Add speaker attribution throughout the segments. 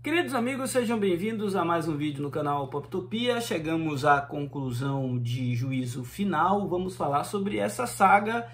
Speaker 1: Queridos amigos, sejam bem-vindos a mais um vídeo no canal Poptopia. Chegamos à conclusão de Juízo Final. Vamos falar sobre essa saga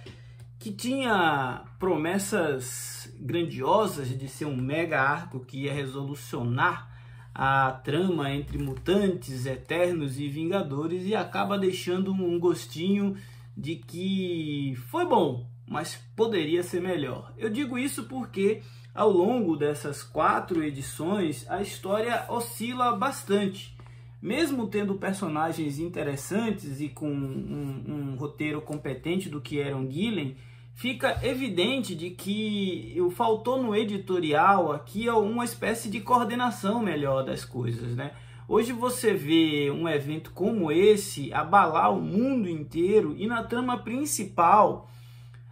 Speaker 1: que tinha promessas grandiosas de ser um mega arco que ia resolucionar a trama entre mutantes, eternos e vingadores, e acaba deixando um gostinho de que foi bom, mas poderia ser melhor. Eu digo isso porque ao longo dessas 4 edições a história oscila bastante. Mesmo tendo personagens interessantes e com um roteiro competente do Kieron Gillen, fica evidente de que faltou no editorial aqui uma espécie de coordenação melhor das coisas, né? Hoje você vê um evento como esse abalar o mundo inteiro e na trama principal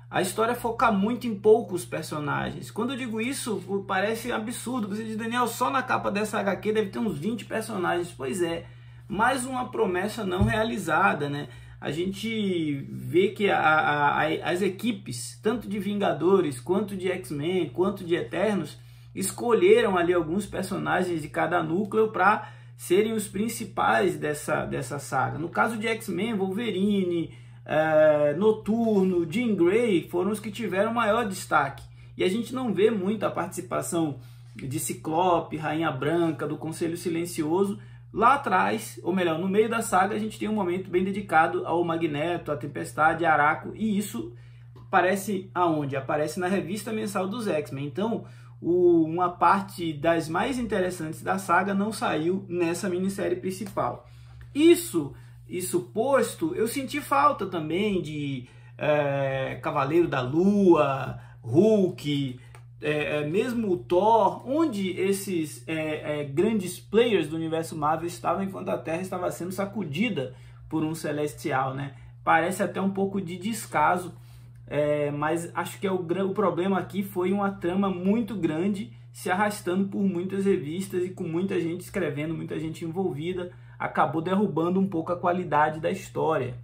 Speaker 1: a história foca muito em poucos personagens. Quando eu digo isso, parece absurdo. Você diz, Daniel, só na capa dessa HQ deve ter uns 20 personagens. Pois é, mais uma promessa não realizada, né? A gente vê que as equipes, tanto de Vingadores, quanto de X-Men, quanto de Eternos, escolheram ali alguns personagens de cada núcleo para serem os principais dessa saga. No caso de X-Men, Wolverine, Noturno, Jean Grey foram os que tiveram maior destaque. E a gente não vê muito a participação de Ciclope, Rainha Branca, do Conselho Silencioso. Lá atrás, ou melhor, no meio da saga, a gente tem um momento bem dedicado ao Magneto, à Tempestade, a Araco, e isso aparece aonde? Aparece na revista mensal dos X-Men. Então, uma parte das mais interessantes da saga não saiu nessa minissérie principal. Isso posto, eu senti falta também de Cavaleiro da Lua, Hulk, mesmo o Thor, onde esses grandes players do universo Marvel estavam enquanto a Terra estava sendo sacudida por um celestial, né? Parece até um pouco de descaso, mas acho que o problema aqui foi uma trama muito grande, se arrastando por muitas revistas e com muita gente escrevendo, muita gente envolvida, acabou derrubando um pouco a qualidade da história.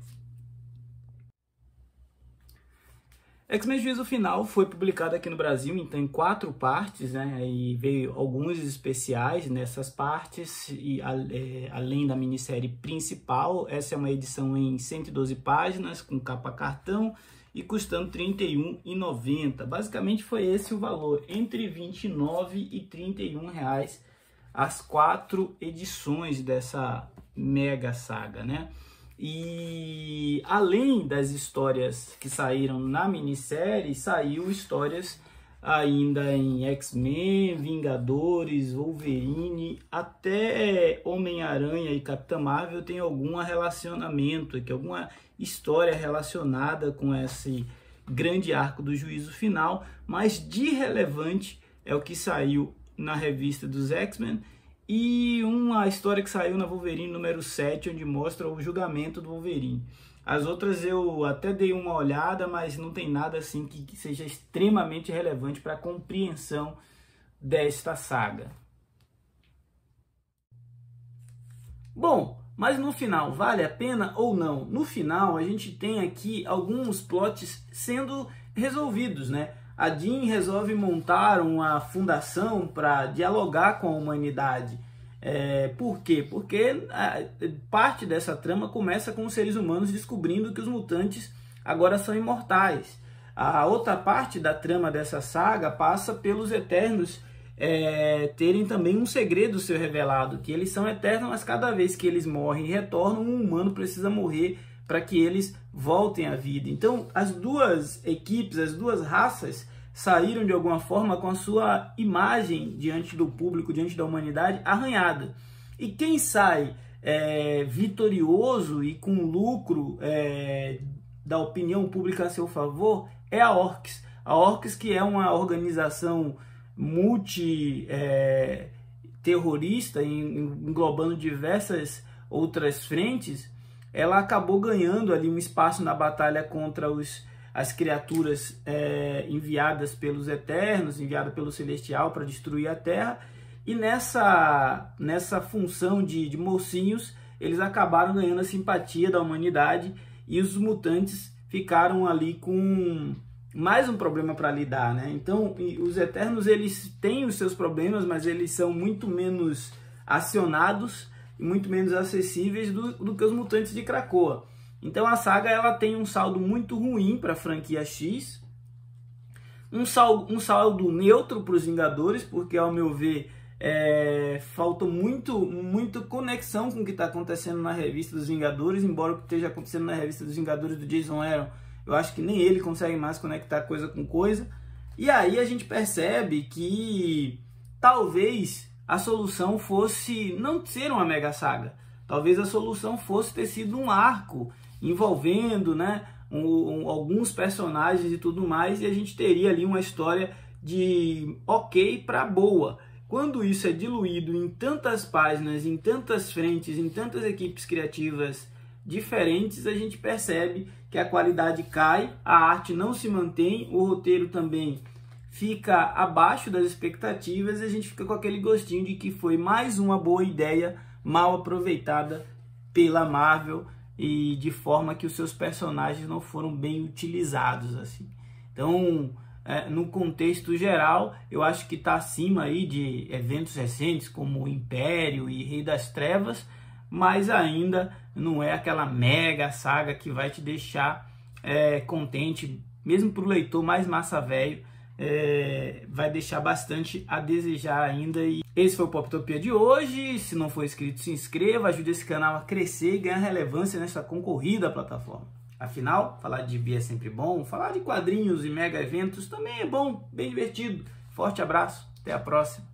Speaker 1: X-Men Juízo Final foi publicado aqui no Brasil, então em 4 partes, né? E veio alguns especiais nessas partes, e além da minissérie principal. Essa é uma edição em 112 páginas, com capa cartão e custando R$ 31,90. Basicamente foi esse o valor, entre R$ 29 e R$ 31 reais, as 4 edições dessa mega saga, né? E além das histórias que saíram na minissérie, saiu histórias ainda em X-Men, Vingadores, Wolverine, até Homem-Aranha e Capitã Marvel tem algum relacionamento aqui, alguma história relacionada com esse grande arco do Juízo Final, mas de relevante é o que saiu na revista dos X-Men e uma história que saiu na Wolverine número 7, onde mostra o julgamento do Wolverine. As outras eu até dei uma olhada, mas não tem nada assim que seja extremamente relevante para a compreensão desta saga. Bom, mas no final, vale a pena ou não? No final, a gente tem aqui alguns plots sendo resolvidos, né? A Jean resolve montar uma fundação para dialogar com a humanidade. Por quê? Porque parte dessa trama começa com os seres humanos descobrindo que os mutantes agora são imortais. A outra parte da trama dessa saga passa pelos Eternos terem também um segredo ser revelado, que eles são eternos, mas cada vez que eles morrem e retornam, um humano precisa morrer para que eles voltem à vida. Então, as duas equipes, as duas raças saíram de alguma forma com a sua imagem diante do público, diante da humanidade, arranhada. E quem sai vitorioso e com lucro da opinião pública a seu favor é a Orcs. A Orcs, que é uma organização multi-terrorista, englobando diversas outras frentes, ela acabou ganhando ali um espaço na batalha contra as criaturas enviadas pelos Eternos, enviadas pelo Celestial para destruir a Terra, e nessa função de mocinhos, eles acabaram ganhando a simpatia da humanidade, e os mutantes ficaram ali com mais um problema para lidar, né? Então, os Eternos, eles têm os seus problemas, mas eles são muito menos acionados e muito menos acessíveis do que os Mutantes de Krakoa. Então, a saga ela tem um saldo muito ruim para a franquia X, um saldo neutro para os Vingadores, porque, ao meu ver, falta muito conexão com o que está acontecendo na revista dos Vingadores, embora o que esteja acontecendo na revista dos Vingadores do Jason Aaron, eu acho que nem ele consegue mais conectar coisa com coisa. E aí a gente percebe que talvez a solução fosse não ser uma mega saga. Talvez a solução fosse ter sido um arco envolvendo, né, alguns personagens e tudo mais, e a gente teria ali uma história de ok para boa. Quando isso é diluído em tantas páginas, em tantas frentes, em tantas equipes criativas diferentes, a gente percebe que a qualidade cai, a arte não se mantém, o roteiro também fica abaixo das expectativas e a gente fica com aquele gostinho de que foi mais uma boa ideia mal aproveitada pela Marvel e de forma que os seus personagens não foram bem utilizados assim. Então, no contexto geral, eu acho que está acima aí de eventos recentes como o Império e Rei das Trevas, mas ainda não é aquela mega saga que vai te deixar contente, mesmo para o leitor mais massa velho, vai deixar bastante a desejar ainda. E esse foi o Poptopia de hoje. Se não for inscrito, se inscreva, ajude esse canal a crescer e ganhar relevância nessa concorrida plataforma. Afinal, falar de gibi é sempre bom, falar de quadrinhos e mega eventos também é bom, bem divertido. Forte abraço, até a próxima.